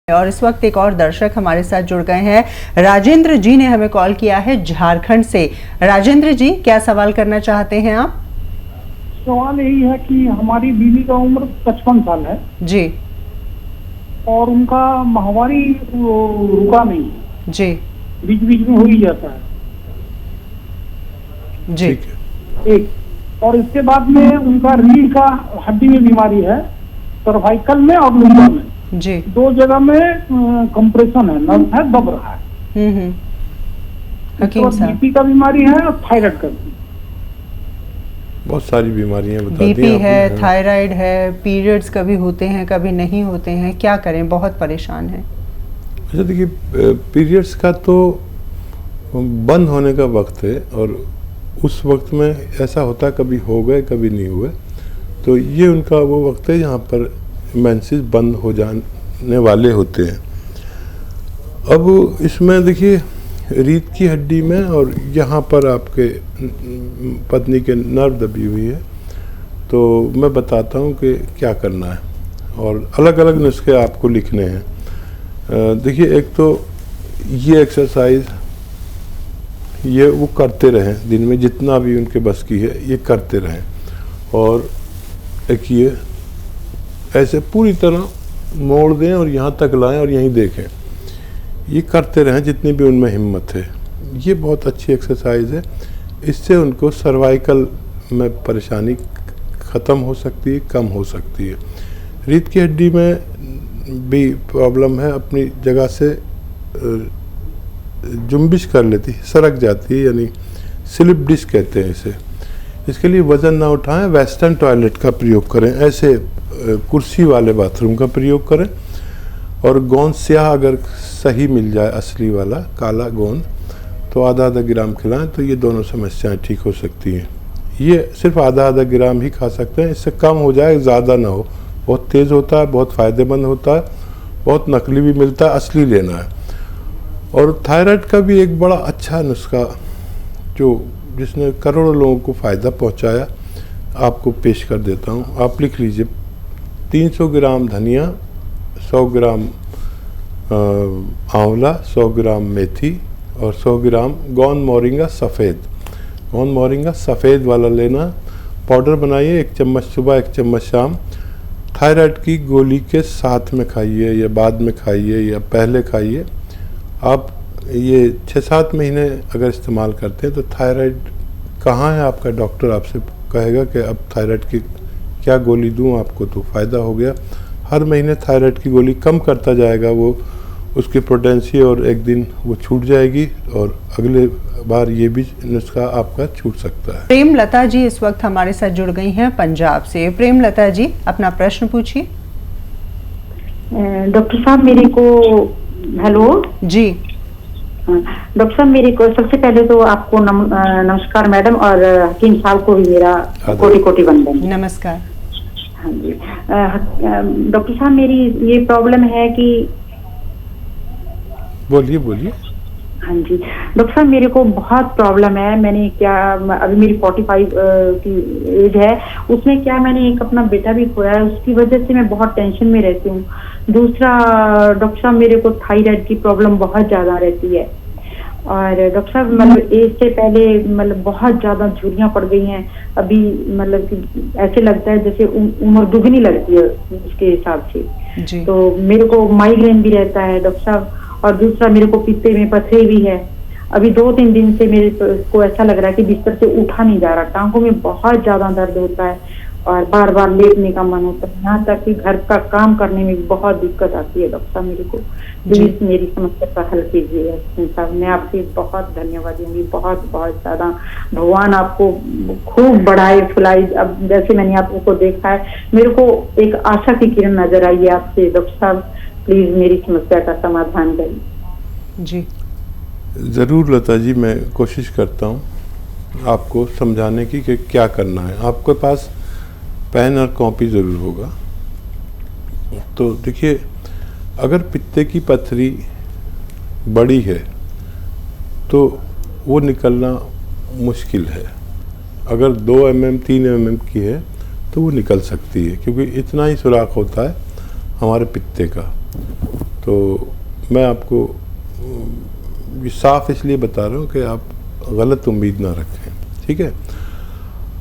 और इस वक्त एक और दर्शक हमारे साथ जुड़ गए हैं। राजेंद्र जी ने हमें कॉल किया है झारखंड से। राजेंद्र जी, क्या सवाल करना चाहते हैं आप? सवाल यही है कि हमारी बीवी का उम्र 55 साल है जी और उनका माहवारी रुका नहीं, जी बीच बीच में हो ही जाता है। जी एक और इसके बाद में उनका रीढ़ का हड्डी में बीमारी है, सर्वाइकल में और लुम्बर में जी। दो जगह में कंप्रेशन है, नर्व है, दब रहा है। हकीम साहब, बीपी का बीमारी है और थायराइड का भी। बहुत सारी बीमारियां बता दी बीपी आपने। है, थायराइड है, पीरियड्स कभी होते हैं कभी नहीं होते हैं, क्या करें? बहुत परेशान है। अच्छा देखिए, पीरियड्स का तो बंद होने का वक्त है और उस वक्त में ऐसा होता है कभी हो गए कभी नहीं हुए, तो ये उनका वो वक्त है जहाँ पर मेंसेस बंद हो जाने वाले होते हैं। अब इसमें देखिए, रीढ़ की हड्डी में और यहाँ पर आपके पत्नी के नर्व दबी हुई है, तो मैं बताता हूँ कि क्या करना है और अलग अलग नुस्खे आपको लिखने हैं। देखिए, एक तो ये एक्सरसाइज ये वो करते रहें, दिन में जितना भी उनके बस की है ये करते रहें। और एक ये ऐसे पूरी तरह मोड़ दें और यहाँ तक लाएं और यहीं देखें, ये करते रहें जितनी भी उनमें हिम्मत है। ये बहुत अच्छी एक्सरसाइज है, इससे उनको सर्वाइकल में परेशानी ख़त्म हो सकती है, कम हो सकती है। रीढ़ की हड्डी में भी प्रॉब्लम है, अपनी जगह से जुम्बिश कर लेती है, सरक जाती है, यानी स्लिप डिस्क कहते हैं इसे। इसके लिए वज़न ना उठाएं, वेस्टर्न टॉयलेट का प्रयोग करें, ऐसे कुर्सी वाले बाथरूम का प्रयोग करें। और गोंद स्याह अगर सही मिल जाए, असली वाला काला गोंद, तो आधा आधा ग्राम खिलाएं, तो ये दोनों समस्याएं ठीक हो सकती हैं। ये सिर्फ आधा आधा ग्राम ही खा सकते हैं, इससे कम हो जाए, ज़्यादा ना हो। बहुत तेज़ होता है, बहुत फ़ायदेमंद होता है, बहुत नकली भी मिलता है, असली लेना है। और थायराइड का भी एक बड़ा अच्छा नुस्खा जिसने करोड़ों लोगों को फ़ायदा पहुंचाया, आपको पेश कर देता हूं। आप लिख लीजिए, 300 ग्राम धनिया, 100 ग्राम आंवला, 100 ग्राम मेथी और 100 ग्राम गोंद मोरिंगा सफ़ेद। गोंद मोरिंगा सफ़ेद वाला लेना, पाउडर बनाइए, 1 चम्मच सुबह 1 चम्मच शाम। थायराइड की गोली के साथ में खाइए या बाद में खाइए या पहले खाइए। आप ये 6-7 महीने अगर इस्तेमाल करते हैं तो थायराइड कहाँ है आपका डॉक्टर आपसे कहेगा कि अब थायराइड की क्या गोली दूं आपको, तो फ़ायदा हो गया। हर महीने थायराइड की गोली कम करता जाएगा वो, उसकी पोटेंसी, और एक दिन वो छूट जाएगी और अगले बार ये भी नुस्खा आपका छूट सकता है। प्रेम लता जी इस वक्त हमारे साथ जुड़ गई हैं पंजाब से। प्रेम लता जी, अपना प्रश्न पूछिए। डॉक्टर साहब मेरे को, हेलो जी। डॉक्टर साहब मेरे को सबसे पहले तो आपको नमस्कार मैडम, और हकीम साहब को भी मेरा कोटि कोटि वंदन। नमस्कार। हाँ जी डॉक्टर साहब, मेरी ये प्रॉब्लम है कि, बोलिए बोलिए। हाँ जी डॉक्टर साहब, मेरे को बहुत प्रॉब्लम है। मैंने क्या, अभी मेरी 45 की एज है, उसमें क्या मैंने एक अपना बेटा भी खोया है, उसकी वजह से मैं बहुत टेंशन में रहती हूँ। दूसरा डॉक्टर साहब, मेरे को थायराइड की प्रॉब्लम बहुत ज़्यादा रहती है। और डॉक्टर साहब मतलब एज से पहले मतलब बहुत ज़्यादा झुर्रियाँ पड़ गई हैं अभी, मतलब कि ऐसे लगता है जैसे उम्र दुगनी लगती है उसके हिसाब से। तो मेरे को माइग्रेन भी रहता है डॉक्टर साहब, और दूसरा मेरे को पित्ते में पथरी भी है। अभी 2-3 दिन से मेरे को ऐसा लग रहा है कि बिस्तर से उठा नहीं जा रहा, टांगों में बहुत ज्यादा दर्द होता है और बार बार लेटने का मन होता है, यहाँ तक कि घर का काम करने में भी बहुत दिक्कत आती है। डॉक्टर साहब मेरे को प्लीज मेरी समस्या का हल कीजिए साहब। मैं आपसे बहुत धन्यवाद दूंगी, बहुत बहुत ज्यादा। भगवान आपको खूब बढ़ाए फुलाए। अब जैसे मैंने आपको देखा है, मेरे को एक आशा की किरण नजर आई है आपसे। डॉक्टर साहब प्लीज मेरी समस्या का समाधान करिए। जी ज़रूर लता जी, मैं कोशिश करता हूँ आपको समझाने की कि क्या करना है। आपके पास पेन और कॉपी ज़रूर होगा। तो देखिए, अगर पित्ते की पथरी बड़ी है तो वो निकलना मुश्किल है। अगर 2 mm 3 mm की है तो वो निकल सकती है, क्योंकि इतना ही सुराख होता है हमारे पित्ते का। तो मैं आपको ये साफ इसलिए बता रहा हूँ कि आप गलत उम्मीद ना रखें, ठीक है।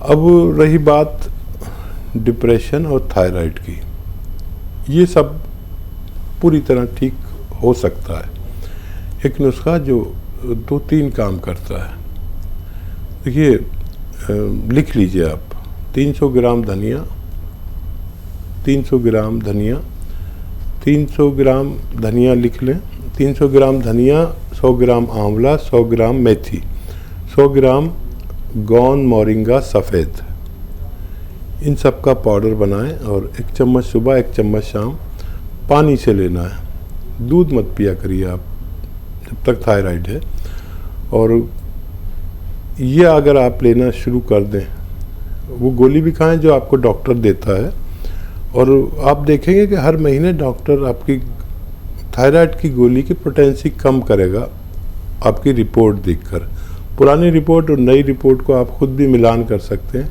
अब रही बात डिप्रेशन और थायराइड की, ये सब पूरी तरह ठीक हो सकता है। एक नुस्खा जो 2-3 काम करता है, देखिए लिख लीजिए आप, 300 ग्राम धनिया, 300 ग्राम धनिया, 300 ग्राम धनिया लिख लें, 300 ग्राम धनिया, 100 ग्राम आंवला, 100 ग्राम मेथी, 100 ग्राम गौन मोरिंगा सफ़ेद, इन सब का पाउडर बनाएं और 1 चम्मच सुबह 1 चम्मच शाम पानी से लेना है। दूध मत पिया करिए आप जब तक थायराइड है। और ये अगर आप लेना शुरू कर दें, वो गोली भी खाएं जो आपको डॉक्टर देता है, और आप देखेंगे कि हर महीने डॉक्टर आपकी थायराइड की गोली की पोटेंसी कम करेगा आपकी रिपोर्ट देखकर। पुरानी रिपोर्ट और नई रिपोर्ट को आप खुद भी मिलान कर सकते हैं,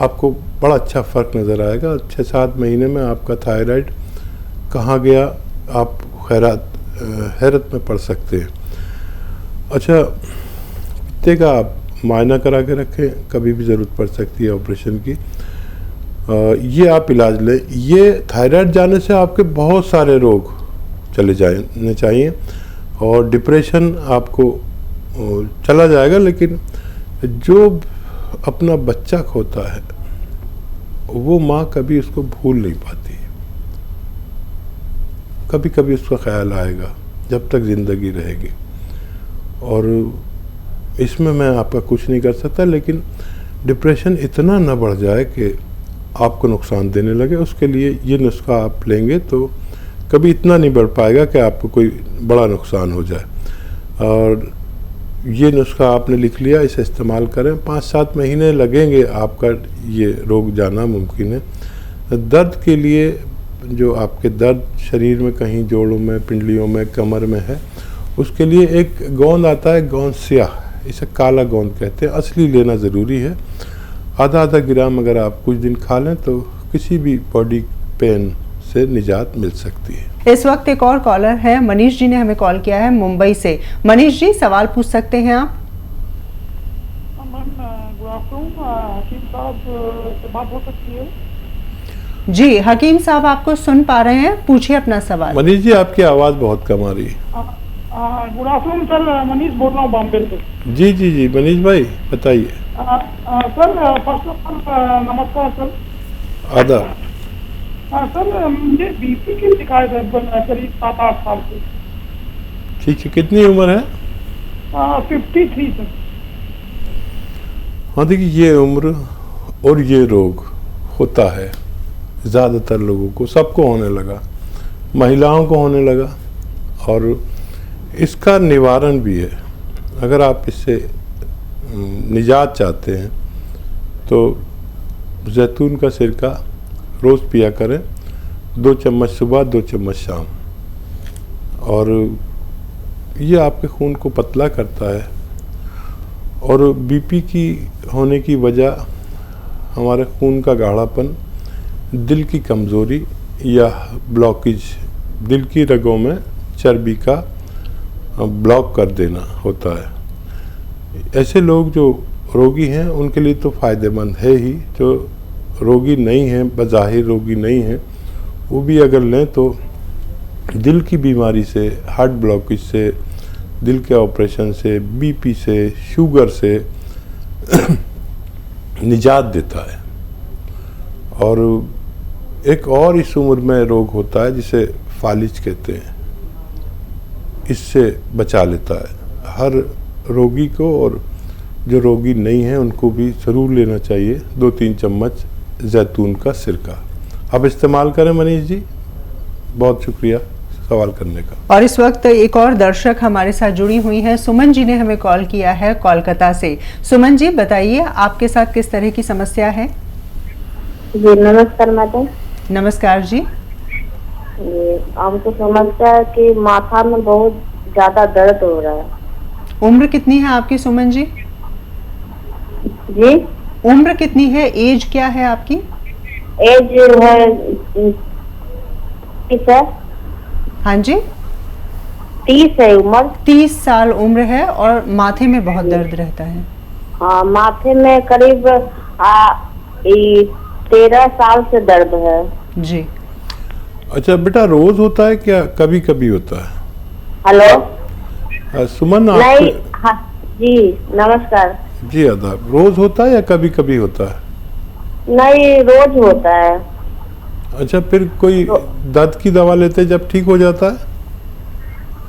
आपको बड़ा अच्छा फ़र्क नज़र आएगा। 6-7 महीने में आपका थायराइड कहाँ गया आप हैरत में पड़ सकते हैं। अच्छा, पित्ते का आप मायना करा के रखें, कभी भी ज़रूरत पड़ सकती है ऑपरेशन की। ये आप इलाज लें। ये थायराइड जाने से आपके बहुत सारे रोग चले जाने चाहिए और डिप्रेशन आपको चला जाएगा, लेकिन जो अपना बच्चा खोता है वो माँ कभी उसको भूल नहीं पाती। कभी कभी उसका ख्याल आएगा जब तक ज़िंदगी रहेगी, और इसमें मैं आपका कुछ नहीं कर सकता, लेकिन डिप्रेशन इतना न बढ़ जाए कि आपको नुकसान देने लगे। उसके लिए ये नुस्खा आप लेंगे तो कभी इतना नहीं बढ़ पाएगा कि आपको कोई बड़ा नुकसान हो जाए। और ये नुस्खा आपने लिख लिया, इसे इस्तेमाल करें। 5-7 महीने लगेंगे, आपका ये रोग जाना मुमकिन है। दर्द के लिए, जो आपके दर्द शरीर में कहीं जोड़ों में, पिंडलियों में, कमर में है, उसके लिए एक गोंद आता है, गोंद स्याह, इसे काला गोंद कहते हैं, असली लेना ज़रूरी है। आधा ग्राम अगर आप कुछ दिन खा लें तो किसी भी बॉडी पेन से निजात मिल सकती है। इस वक्त एक और कॉलर है, मनीष जी ने हमें कॉल किया है मुंबई से। मनीष जी, सवाल पूछ सकते हैं आप। गुड आफ्टरनून, हकीम साहब से बात हो सकती है? जी, हकीम साहब आपको सुन पा रहे हैं, पूछिए अपना सवाल। मनीष जी, आपकी आवाज़ बहुत कम आ रही है। गुड आफ्टरनून सर, मनीष बोल रहा हूँ बॉम्बे से। जी मनीष भाई बताइए। सर, फर्स्ट ऑफ ऑल नमस्कार सर। आदाब। सर, मुझे बीपी की शिकायत है करीब 7-8 साल से। ठीक है, कितनी उम्र है? 53 सर। हाँ देखिए, ये उम्र और ये रोग होता है ज़्यादातर लोगों को, सबको होने लगा, महिलाओं को होने लगा, और इसका निवारण भी है। अगर आप इससे निजात चाहते हैं तो जैतून का सिरका रोज़ पिया करें, 2 चम्मच सुबह 2 चम्मच शाम, और ये आपके खून को पतला करता है। और बीपी की होने की वजह हमारे खून का गाढ़ापन, दिल की कमज़ोरी या ब्लॉकेज, दिल की रगों में चर्बी का ब्लॉक कर देना होता है। ऐसे लोग जो रोगी हैं उनके लिए तो फ़ायदेमंद है ही, जो रोगी नहीं हैं, बज़ाहिर रोगी नहीं हैं, वो भी अगर लें तो दिल की बीमारी से, हार्ट ब्लॉकेज से, दिल के ऑपरेशन से, बीपी से, शुगर से निजात देता है। और एक और इस उम्र में रोग होता है जिसे फालिज कहते हैं, इससे बचा लेता है हर रोगी को, और जो रोगी नहीं है उनको भी ज़रूर लेना चाहिए 2-3 चम्मच जैतून का सिरका। आप इस्तेमाल करें मनीष जी, बहुत शुक्रिया सवाल करने का। और इस वक्त एक और दर्शक हमारे साथ जुड़ी हुई हैं, सुमन जी ने हमें कॉल किया है कोलकाता से। सुमन जी, बताइए आपके साथ किस तरह की समस्या है? जी नमस्कार मैडम। नमस्कार जी। हमको समस्या है कि माथा में बहुत ज्यादा दर्द हो रहा है। उम्र कितनी है आपकी सुमन जी? जी, उम्र कितनी है, एज क्या है आपकी? एज है 30 है। हाँ जी, 30 है उम्र। 30 साल उम्र है और माथे में बहुत दर्द रहता है। हाँ, माथे में करीब 13 साल से दर्द है जी। अच्छा बेटा, रोज होता है क्या कभी कभी होता है? हेलो। सुमन नहीं, आप? हाँ जी, नमस्कार जी आदाब। रोज होता है या कभी कभी होता है? नहीं, रोज होता है। अच्छा, फिर कोई दर्द की दवा लेते हैं जब ठीक हो जाता है?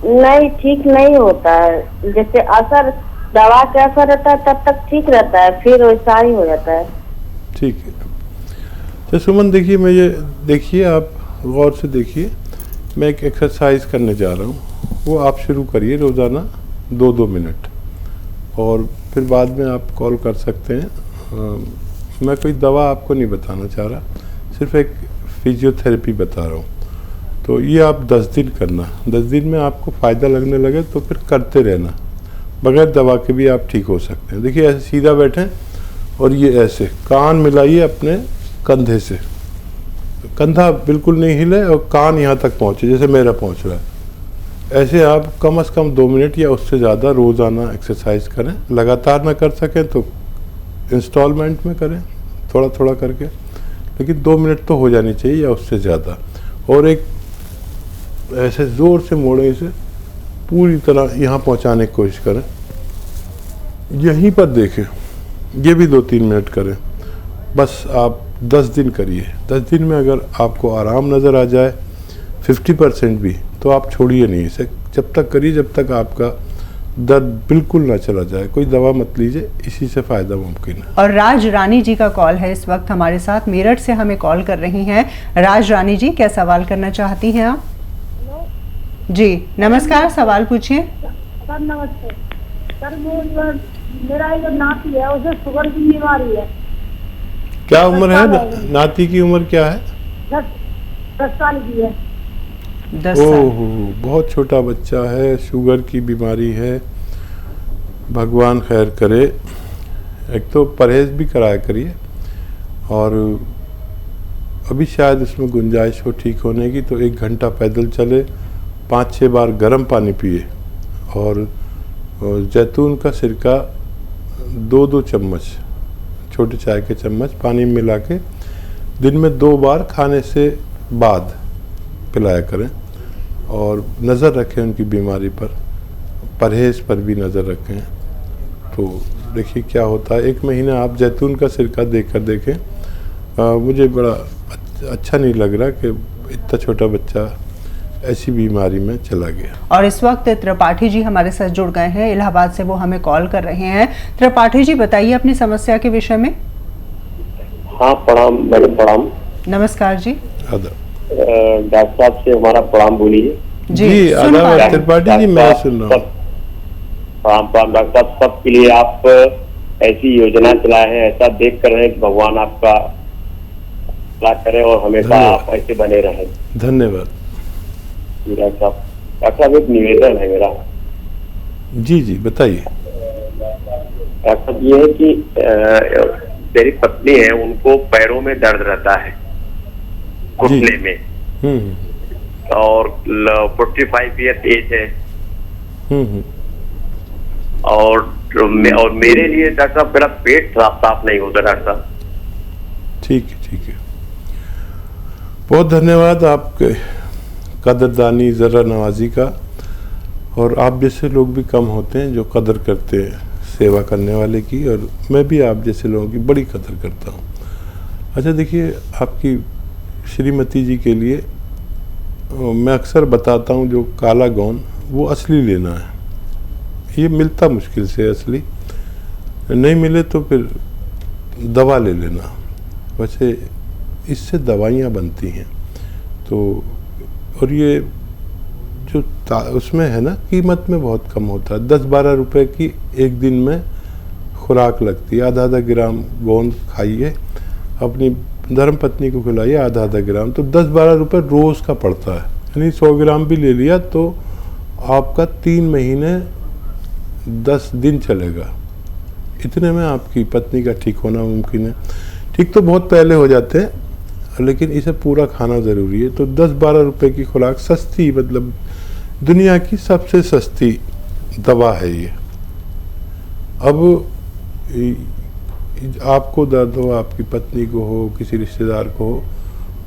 नहीं, ठीक नहीं होता है। जैसे असर दवा का असर रहता है तब तक ठीक रहता है, फिर वैसा ही हो जाता है। ठीक है। तो सुमन देखिए, मैं ये देखिए, आप गौर से देखिए, मैं एक एक्सरसाइज करने जा रहा हूँ, वो आप शुरू करिए रोज़ाना 2-2 मिनट, और फिर बाद में आप कॉल कर सकते हैं। मैं कोई दवा आपको नहीं बताना चाह रहा, सिर्फ एक फिजियोथेरेपी बता रहा हूँ। तो ये आप 10 दिन करना, 10 दिन में आपको फ़ायदा लगने लगे तो फिर करते रहना, बगैर दवा के भी आप ठीक हो सकते हैं। देखिए ऐसे सीधा बैठें और ये ऐसे कान मिलाइए अपने कंधे से, कंधा बिल्कुल नहीं हिले और कान यहाँ तक पहुँचे जैसे मेरा पहुँच रहा है। ऐसे आप कम से कम 2 मिनट या उससे ज़्यादा रोज़ाना एक्सरसाइज करें। लगातार ना कर सकें तो इंस्टॉलमेंट में करें, थोड़ा थोड़ा करके, लेकिन 2 मिनट तो हो जानी चाहिए या उससे ज़्यादा। और एक ऐसे ज़ोर से मोड़े, इसे पूरी तरह यहाँ पहुँचाने की कोशिश करें, यहीं पर देखें। ये भी 2-3 मिनट करें। बस आप 10 दिन करिए। 10 दिन में अगर आपको आराम नज़र आ जाए 50% भी, तो आप छोड़िए नहीं इसे। जब तक करिए जब तक आपका दर्द बिल्कुल ना चला जाए। कोई दवा मत लीजिए, इसी से फ़ायदा मुमकिन है। और राज रानी जी का कॉल है इस वक्त हमारे साथ, मेरठ से हमें कॉल कर रही हैं। राज रानी जी, क्या सवाल करना चाहती हैं आप? जी नमस्कार, सवाल पूछिए। सर नमस्ते सर, मेरा एक नाती है, उसे शुगर की बीमारी है। क्या उम्र है नाती की? उम्र क्या है? 10 साल की है। 10 साल। ओहो, बहुत छोटा बच्चा है, शुगर की बीमारी है। भगवान खैर करे। एक तो परहेज भी कराया करिए, और अभी शायद उसमें गुंजाइश हो ठीक होने की, तो 1 घंटा पैदल चले, 5-6 बार गर्म पानी पिए, और जैतून का सिरका 2-2 चम्मच, छोटे चाय के चम्मच पानी में मिला के दिन में 2 बार खाने से बाद पिलाया करें। और नज़र रखें उनकी बीमारी पर, परहेज पर भी नज़र रखें। तो देखिए क्या होता है। 1 महीना आप जैतून का सिरका देकर देखें। मुझे बड़ा अच्छा नहीं लग रहा कि इतना छोटा बच्चा ऐसी बीमारी में चला गया। और इस वक्त त्रिपाठी जी हमारे साथ जुड़ गए हैं, इलाहाबाद से वो हमें कॉल कर रहे हैं। त्रिपाठी जी, बताइए अपनी समस्या के विषय में। हाँ प्रणाम मैडम, प्रणाम। नमस्कार जी। डॉक्टर साहब से हमारा प्रणाम बोलिए। जी आदाब त्रिपाठी जी, मैं सुन रहा हूँ। प्रणाम प्रणाम डॉक्टर साहब, सबके लिए आप ऐसी योजना चलाए हैं, ऐसा देख कर रहे हैं कि भगवान आपका भला करे और हमेशा आप ऐसे बने रहें। धन्यवाद डॉक्टर साहब एक निवेदन है मेरा। जी जी बताइए। डॉक्टर साहब ये है कि मेरी पत्नी है, उनको पैरों में दर्द रहता है, घुटने में, और 45 ईयर एज है। और मेरे लिए डॉक्टर साहब मेरा पेट साफ नहीं होता डॉक्टर साहब। ठीक है ठीक है, बहुत धन्यवाद आपके कदरदानी ज़रा नवाजी का। और आप जैसे लोग भी कम होते हैं जो कदर करते हैं सेवा करने वाले की, और मैं भी आप जैसे लोगों की बड़ी कदर करता हूँ। अच्छा देखिए, आपकी श्रीमती जी के लिए मैं अक्सर बताता हूँ, जो काला गौन वो असली लेना है। ये मिलता मुश्किल से असली, नहीं मिले तो फिर दवा ले लेना। वैसे इससे दवाइयाँ बनती हैं। तो और ये जो उसमें है ना, कीमत में बहुत कम होता है। 10-12 रुपए की एक दिन में खुराक लगती है। आधा ग्राम गोंद खाइए, अपनी धर्मपत्नी को खिलाइए आधा ग्राम, तो 10-12 रुपए रोज़ का पड़ता है। यानी 100 ग्राम भी ले लिया तो आपका 3 महीने 10 दिन चलेगा। इतने में आपकी पत्नी का ठीक होना मुमकिन है। ठीक तो बहुत पहले हो जाते हैं, लेकिन इसे पूरा खाना ज़रूरी है। तो 10-12 रुपए की खुराक सस्ती, मतलब दुनिया की सबसे सस्ती दवा है ये। अब आपको दर्द हो, आपकी पत्नी को हो, किसी रिश्तेदार को हो,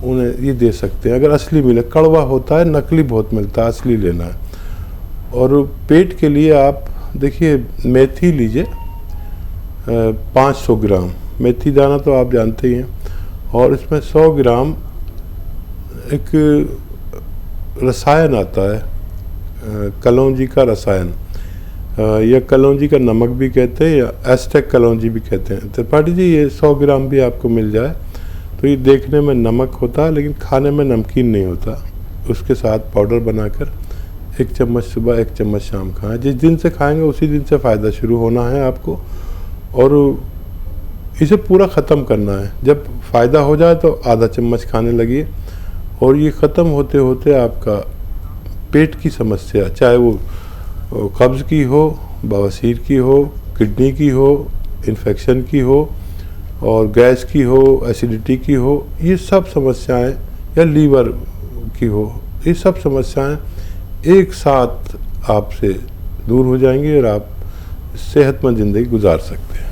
उन्हें ये दे सकते हैं। अगर असली मिले, कड़वा होता है, नकली बहुत मिलता है, असली लेना है। और पेट के लिए आप देखिए मेथी लीजिए 500 ग्राम, मेथी दाना तो आप जानते ही हैं, और इसमें 100 ग्राम एक रसायन आता है कलौंजी का रसायन, या कलौंजी का नमक भी कहते हैं, या एस्टेक कलौंजी भी कहते हैं। त्रिपाठी जी ये 100 ग्राम भी आपको मिल जाए तो ये देखने में नमक होता है लेकिन खाने में नमकीन नहीं होता। उसके साथ पाउडर बनाकर 1 चम्मच सुबह 1 चम्मच शाम खाएं। जिस दिन से खाएंगे उसी दिन से फ़ायदा शुरू होना है आपको, और इसे पूरा ख़त्म करना है। जब फ़ायदा हो जाए तो आधा चम्मच खाने लगिए, और ये ख़त्म होते होते आपका पेट की समस्या, चाहे वो कब्ज़ की हो, बवासीर की हो, किडनी की हो, इन्फेक्शन की हो, और गैस की हो, एसिडिटी की हो, ये सब समस्याएं, या लीवर की हो, ये सब समस्याएं एक साथ आपसे दूर हो जाएंगी और आप सेहतमंद ज़िंदगी गुजार सकते हैं।